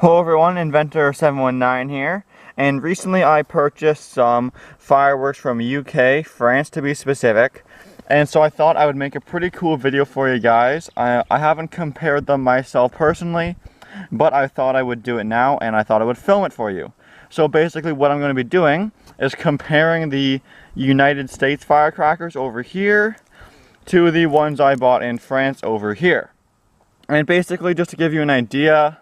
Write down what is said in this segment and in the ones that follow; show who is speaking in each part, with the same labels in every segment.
Speaker 1: Hello everyone, Inventor719 here, and recently I purchased some fireworks from UK, France to be specific, and so I thought I would make a pretty cool video for you guys. I haven't compared them myself personally, but I thought I would do it now, and I thought I would film it for you. So basically what I'm going to be doing is comparing the United States firecrackers over here to the ones I bought in France over here. And basically just to give you an idea,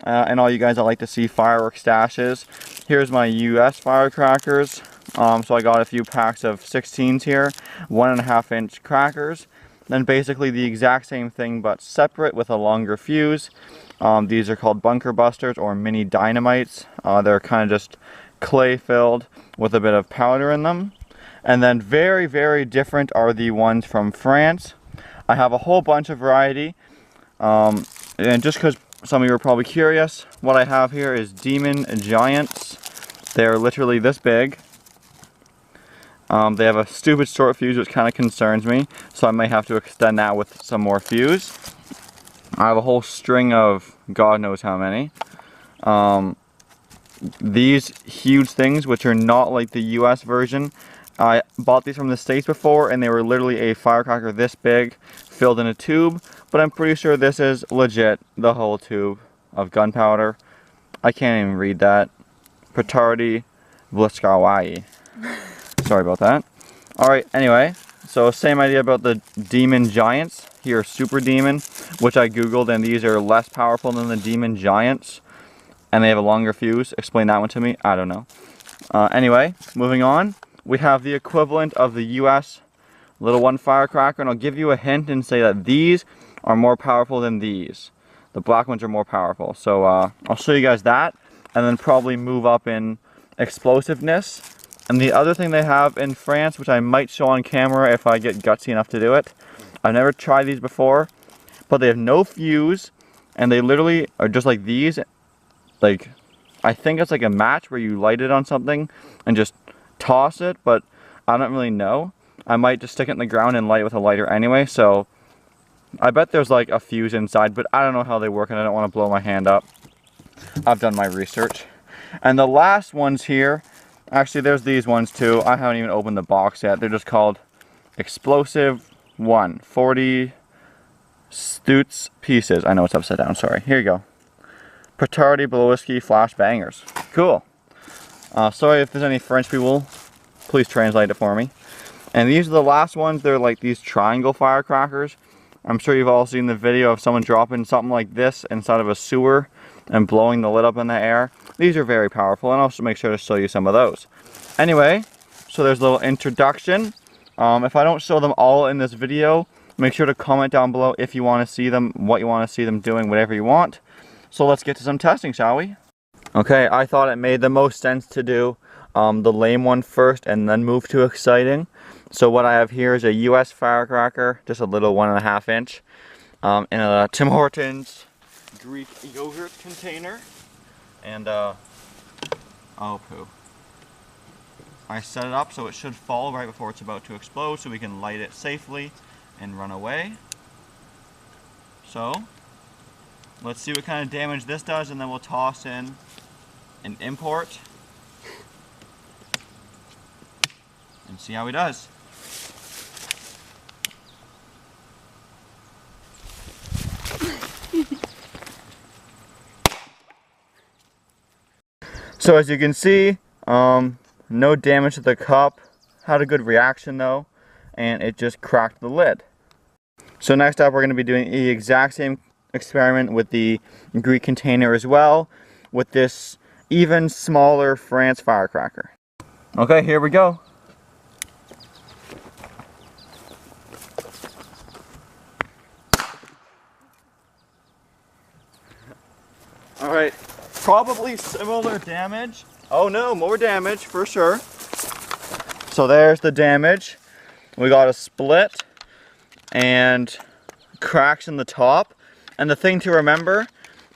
Speaker 1: and all you guys that like to see firework stashes, here's my US firecrackers. So I got a few packs of 16s here, 1.5 inch crackers. Then basically the exact same thing but separate with a longer fuse. These are called bunker busters or mini dynamites. They're kind of just clay filled with a bit of powder in them. And then very, very different are the ones from France. I have a whole bunch of variety. And just because some of you are probably curious, what I have here is Demon Giants. They're literally this big. They have a stupid short fuse which kind of concerns me, so I may have to extend that with some more fuse. I have a whole string of God knows how many. These huge things, which are not like the US version, I bought these from the States before and they were literally a firecracker this big filled in a tube, but I'm pretty sure this is legit, the whole tube of gunpowder. I can't even read that. Petardi Bliskawai. Sorry about that. Alright, anyway, so same idea about the Demon Giants. Here, Super Demon, which I googled, and these are less powerful than the Demon Giants. And they have a longer fuse. Explain that one to me. I don't know. Anyway, moving on. We have the equivalent of the US little one firecracker, and I'll give you a hint and say that these are more powerful than these. The black ones are more powerful. So I'll show you guys that, and then probably move up in explosiveness. And the other thing they have in France, which I might show on camera if I get gutsy enough to do it. I've never tried these before, but they have no fuse, and they literally are just like these. Like, I think it's like a match where you light it on something and just toss it, but I don't really know. I might just stick it in the ground and light it with a lighter anyway, so I bet there's like a fuse inside, but I don't know how they work and I don't want to blow my hand up. I've done my research. And the last ones here, actually there's these ones too. I haven't even opened the box yet. They're just called Explosive 1, 40 Stutz pieces. I know it's upside down, sorry. Here you go. Petardi Bliskawai Flash Bangers. Cool. Sorry if there's any French people, please translate it for me. And these are the last ones. They're like these triangle firecrackers. I'm sure you've all seen the video of someone dropping something like this inside of a sewer and blowing the lid up in the air. These are very powerful, and I'll also make sure to show you some of those. Anyway, so there's a little introduction. If I don't show them all in this video, make sure to comment down below if you want to see them, what you want to see them doing, whatever you want. So let's get to some testing, shall we? Okay, I thought it made the most sense to do the lame one first and then move to exciting. So what I have here is a US firecracker, just a little 1.5 inch, in a Tim Hortons Greek yogurt container. And, oh poo. I set it up so it should fall right before it's about to explode so we can light it safely and run away. So, let's see what kind of damage this does, and then we'll toss in an import and see how he does. So as you can see, no damage to the cup. Had a good reaction though, and it just cracked the lid. So next up we're going to be doing the exact same experiment with the Greek container as well, with this even smaller France firecracker. Okay, here we go. Alright, probably similar damage. Oh no, more damage for sure. So there's the damage. We got a split and cracks in the top. And the thing to remember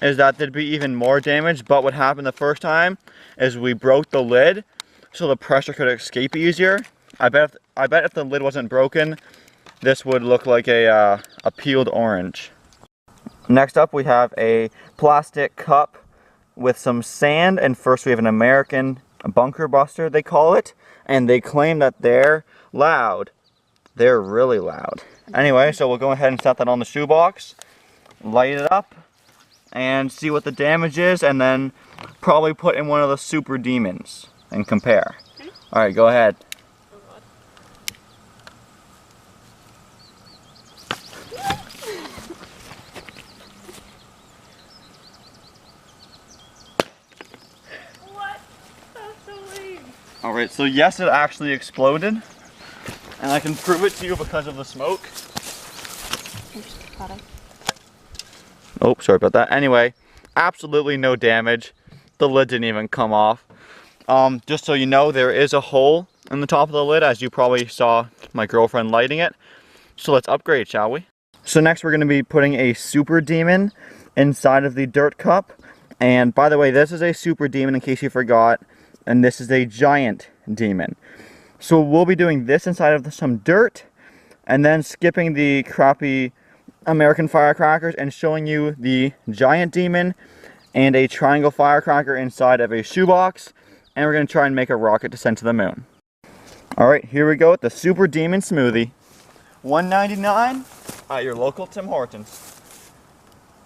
Speaker 1: is that there'd be even more damage, but what happened the first time is we broke the lid so the pressure could escape easier. I bet if the lid wasn't broken, this would look like a peeled orange. Next up we have a plastic cup with some sand, and first we have an American bunker buster, they call it, and they claim that they're loud. They're really loud. Anyway, so we'll go ahead and set that on the shoebox, light it up, and see what the damage is, and then probably put in one of the super demons and compare. Okay. Alright, go ahead.
Speaker 2: What? That's so lame.
Speaker 1: Alright, so yes, it actually exploded. And I can prove it to you because of the smoke. Oh, sorry about that. Anyway, absolutely no damage. The lid didn't even come off. Just so you know, there is a hole in the top of the lid, as you probably saw my girlfriend lighting it. So let's upgrade, shall we? So next we're going to be putting a super demon inside of the dirt cup. And by the way, this is a super demon in case you forgot. And this is a giant demon. So we'll be doing this inside of some dirt, and then skipping the crappy American firecrackers and showing you the giant demon and a triangle firecracker inside of a shoebox, and we're going to try and make a rocket to send to the moon. Alright, here we go with the Super Demon Smoothie. $1.99 at your local Tim Hortons.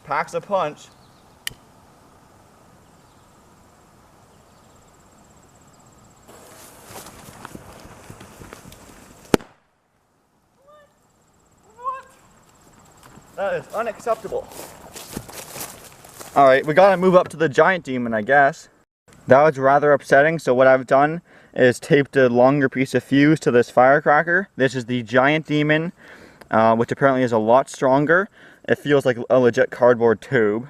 Speaker 1: Packs a punch. That is unacceptable. Alright, we gotta move up to the giant demon, I guess. That was rather upsetting, so what I've done is taped a longer piece of fuse to this firecracker. This is the giant demon, which apparently is a lot stronger. It feels like a legit cardboard tube.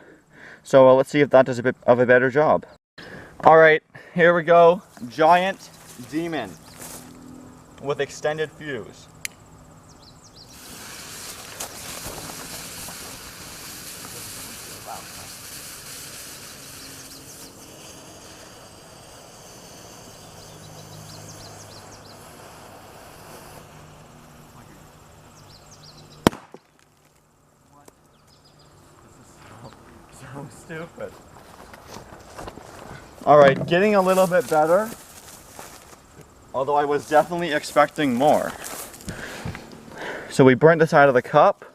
Speaker 1: So let's see if that does a bit of a better job. Alright, here we go. Giant demon with extended fuse. So stupid. Alright, getting a little bit better. Although I was definitely expecting more. So we burnt the side of the cup.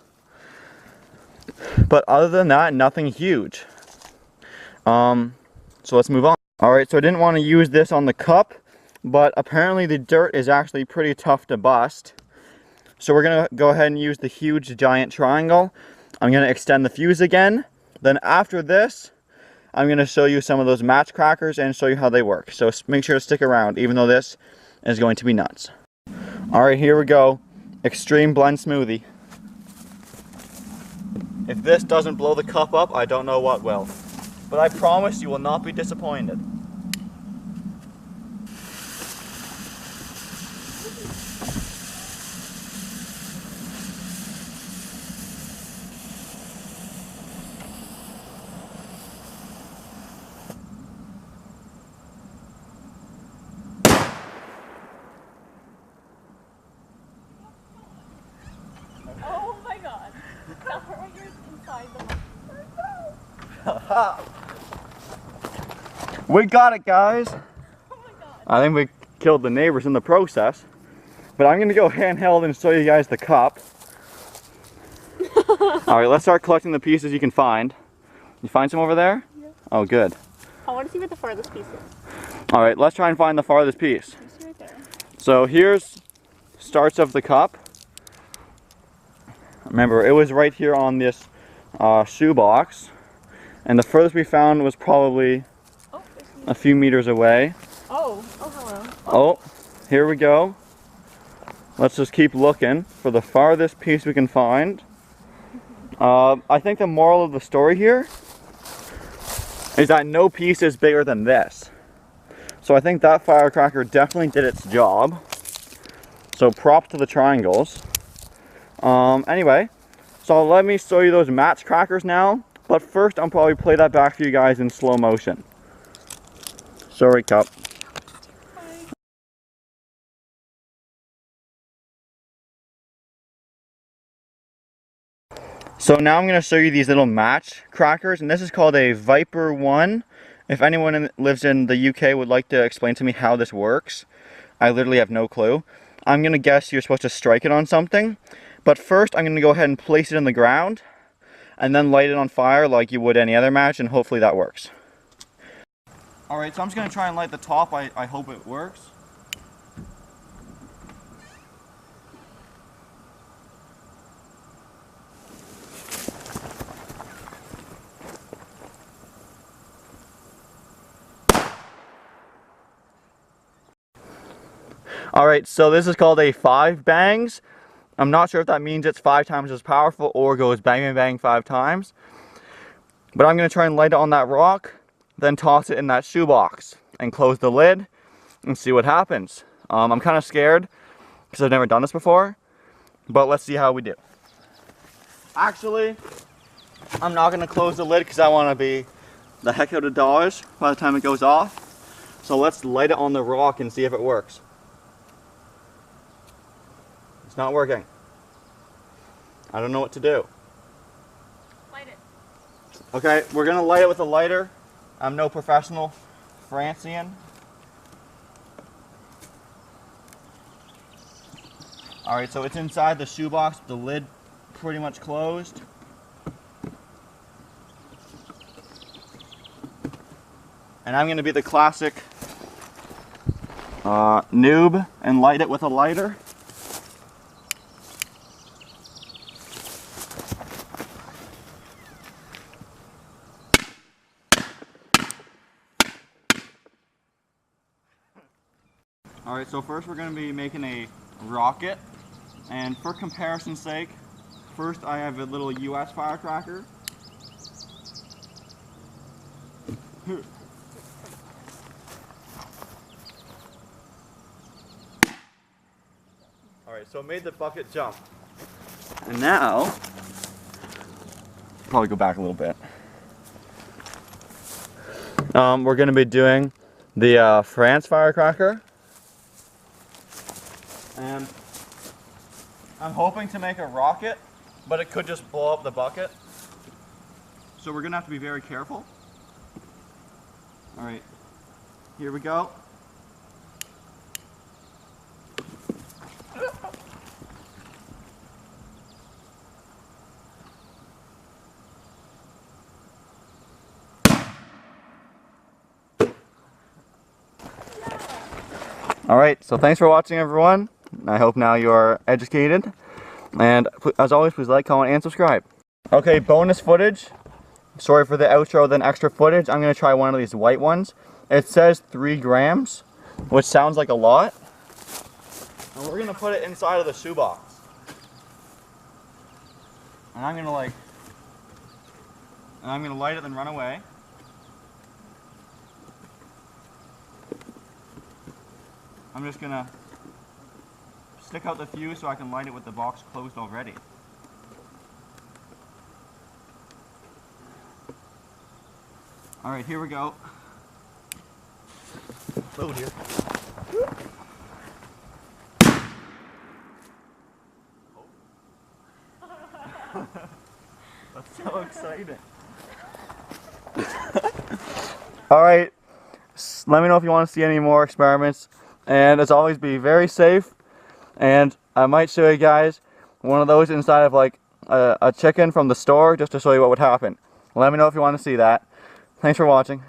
Speaker 1: But other than that, nothing huge. So let's move on. Alright, so I didn't want to use this on the cup, but apparently the dirt is actually pretty tough to bust. So we're going to go ahead and use the huge giant triangle. I'm going to extend the fuse again. Then after this, I'm going to show you some of those match crackers and show you how they work. So make sure to stick around, even though this is going to be nuts. Alright, here we go. Extreme Blend Smoothie. If this doesn't blow the cup up, I don't know what will. But I promise you will not be disappointed.
Speaker 2: Oh my god. That part where you're inside the
Speaker 1: We got it, guys.
Speaker 2: Oh my god.
Speaker 1: I think we killed the neighbors in the process. But I'm going to go handheld and show you guys the cup. Alright, let's start collecting the pieces you can find. You find some over there?
Speaker 2: Yeah.
Speaker 1: Oh, good.
Speaker 2: I want to see where the farthest piece is.
Speaker 1: Alright, let's try and find the farthest piece.
Speaker 2: You see right there.
Speaker 1: So here's starts of the cup. Remember, it was right here on this shoebox. And the furthest we found was probably a few meters away.
Speaker 2: Oh, hello.
Speaker 1: Oh, here we go. Let's just keep looking for the farthest piece we can find. I think the moral of the story here is that no piece is bigger than this. So I think that firecracker definitely did its job. So props to the triangles. Anyway, so let me show you those match crackers now. But first, I'll probably play that back for you guys in slow motion. Sorry, cup. So now I'm going to show you these little match crackers, and this is called a Viper 1, If anyone lives in the UK would like to explain to me how this works, I literally have no clue. I'm gonna guess you're supposed to strike it on something, but first I'm gonna go ahead and place it in the ground and then light it on fire like you would any other match, and hopefully that works. Alright, so I'm just gonna try and light the top. I hope it works. Alright, so this is called a 5 bangs. I'm not sure if that means it's 5 times as powerful or goes bang bang bang 5 times. But I'm going to try and light it on that rock, then toss it in that shoebox and close the lid and see what happens. I'm kind of scared because I've never done this before, but let's see how we do. Actually, I'm not going to close the lid because I want to be the heck out of dodge by the time it goes off. So let's light it on the rock and see if it works. It's not working. I don't know what to do.
Speaker 2: Light it.
Speaker 1: Okay, we're gonna light it with a lighter. I'm no professional Francian. Alright, so it's inside the shoebox, the lid pretty much closed. And I'm gonna be the classic noob and light it with a lighter. Alright, so first we're going to be making a rocket, and for comparison's sake, first I have a little US firecracker. Alright, so it made the bucket jump. And now, probably go back a little bit. We're going to be doing the France Firecracker. And I'm hoping to make a rocket, but it could just blow up the bucket. So we're gonna have to be very careful. Alright, here we go. Alright, so thanks for watching, everyone. I hope now you are educated. And as always, please like, comment, and subscribe. Okay, bonus footage. Sorry for the outro, then extra footage. I'm going to try one of these white ones. It says 3 grams, which sounds like a lot. And we're going to put it inside of the shoebox. And I'm going to light it and run away. I'm just going to stick out the fuse so I can light it with the box closed already. Alright, here we go. Oh dear. That's so exciting. Alright, let me know if you want to see any more experiments. And as always, be very safe. And I might show you guys one of those inside of like a chicken from the store just to show you what would happen. Let me know if you want to see that. Thanks for watching.